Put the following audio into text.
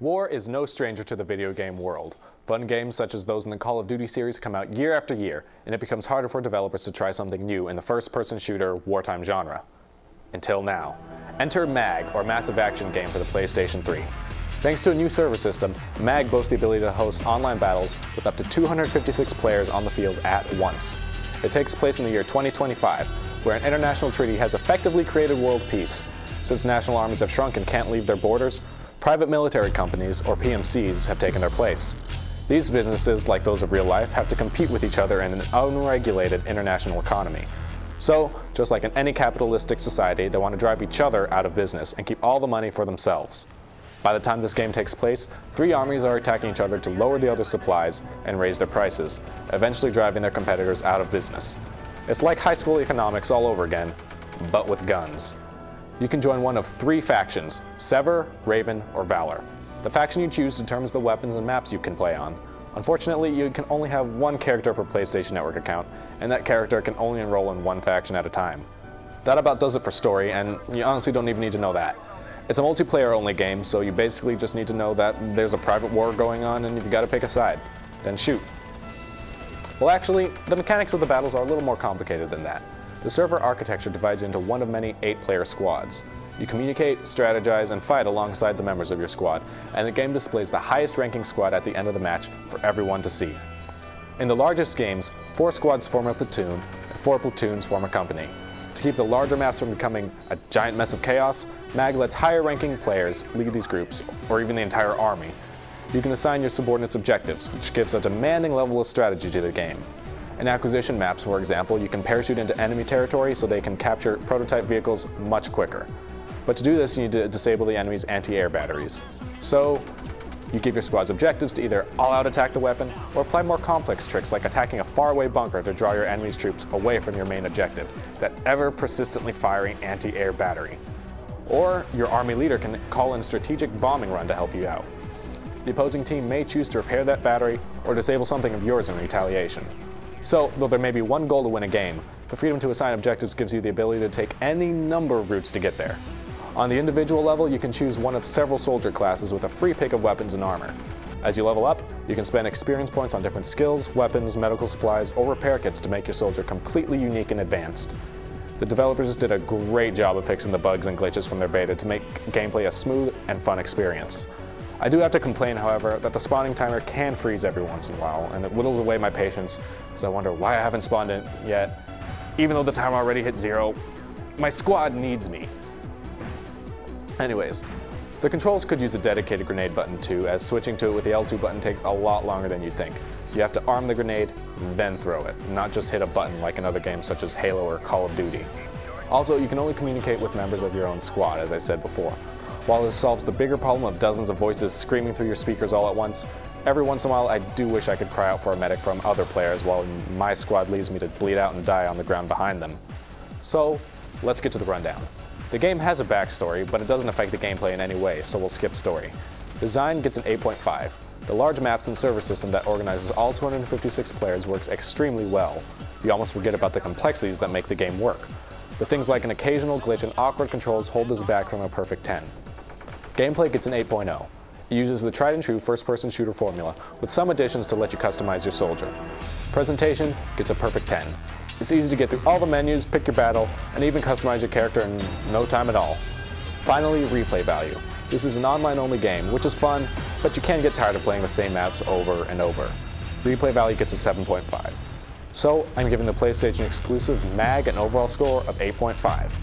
War is no stranger to the video game world. Fun games such as those in the Call of Duty series come out year after year, and it becomes harder for developers to try something new in the first-person shooter wartime genre. Until now. Enter M.A.G, or Massive Action Game for the PlayStation 3. Thanks to a new server system, M.A.G boasts the ability to host online battles with up to 256 players on the field at once. It takes place in the year 2025, where an international treaty has effectively created world peace. Since national armies have shrunk and can't leave their borders, private military companies, or PMCs, have taken their place. These businesses, like those of real life, have to compete with each other in an unregulated international economy. So, just like in any capitalistic society, they want to drive each other out of business and keep all the money for themselves. By the time this game takes place, three armies are attacking each other to lower the other's supplies and raise their prices, eventually driving their competitors out of business. It's like high school economics all over again, but with guns. You can join one of three factions: S.V.E.R, Raven, or Valor. The faction you choose determines the weapons and maps you can play on. Unfortunately, you can only have one character per PlayStation Network account, and that character can only enroll in one faction at a time. That about does it for story, and you honestly don't even need to know that. It's a multiplayer-only game, so you basically just need to know that there's a private war going on and you've got to pick a side. Then shoot. Well, actually, the mechanics of the battles are a little more complicated than that. The server architecture divides you into one of many 8-player squads. You communicate, strategize, and fight alongside the members of your squad, and the game displays the highest ranking squad at the end of the match for everyone to see. In the largest games, 4 squads form a platoon, and 4 platoons form a company. To keep the larger maps from becoming a giant mess of chaos, M.A.G lets higher ranking players lead these groups, or even the entire army. You can assign your subordinates objectives, which gives a demanding level of strategy to the game. In acquisition maps, for example, you can parachute into enemy territory so they can capture prototype vehicles much quicker. But to do this, you need to disable the enemy's anti-air batteries. So, you give your squad's objectives to either all-out attack the weapon, or apply more complex tricks like attacking a faraway bunker to draw your enemy's troops away from your main objective, that ever-persistently firing anti-air battery. Or, your army leader can call in a strategic bombing run to help you out. The opposing team may choose to repair that battery, or disable something of yours in retaliation. So, though there may be one goal to win a game, the freedom to assign objectives gives you the ability to take any number of routes to get there. On the individual level, you can choose one of several soldier classes with a free pick of weapons and armor. As you level up, you can spend experience points on different skills, weapons, medical supplies, or repair kits to make your soldier completely unique and advanced. The developers did a great job of fixing the bugs and glitches from their beta to make gameplay a smooth and fun experience. I do have to complain, however, that the spawning timer can freeze every once in a while, and it whittles away my patience, as I wonder why I haven't spawned it yet. Even though the timer already hit 0, my squad needs me. Anyways, the controls could use a dedicated grenade button too, as switching to it with the L2 button takes a lot longer than you'd think. You have to arm the grenade, then throw it, not just hit a button like in other games such as Halo or Call of Duty. Also, you can only communicate with members of your own squad, as I said before. While this solves the bigger problem of dozens of voices screaming through your speakers all at once, every once in a while I do wish I could cry out for a medic from other players while my squad leaves me to bleed out and die on the ground behind them. So, let's get to the rundown. The game has a backstory, but it doesn't affect the gameplay in any way, so we'll skip story. Design gets an 8.5. The large maps and server system that organizes all 256 players works extremely well. You almost forget about the complexities that make the game work. But things like an occasional glitch and awkward controls hold this back from a perfect 10. Gameplay gets an 8.0. It uses the tried and true first-person shooter formula, with some additions to let you customize your soldier. Presentation gets a perfect 10. It's easy to get through all the menus, pick your battle, and even customize your character in no time at all. Finally, replay value. This is an online-only game, which is fun, but you can get tired of playing the same maps over and over. Replay value gets a 7.5. So, I'm giving the PlayStation exclusive M.A.G an overall score of 8.5.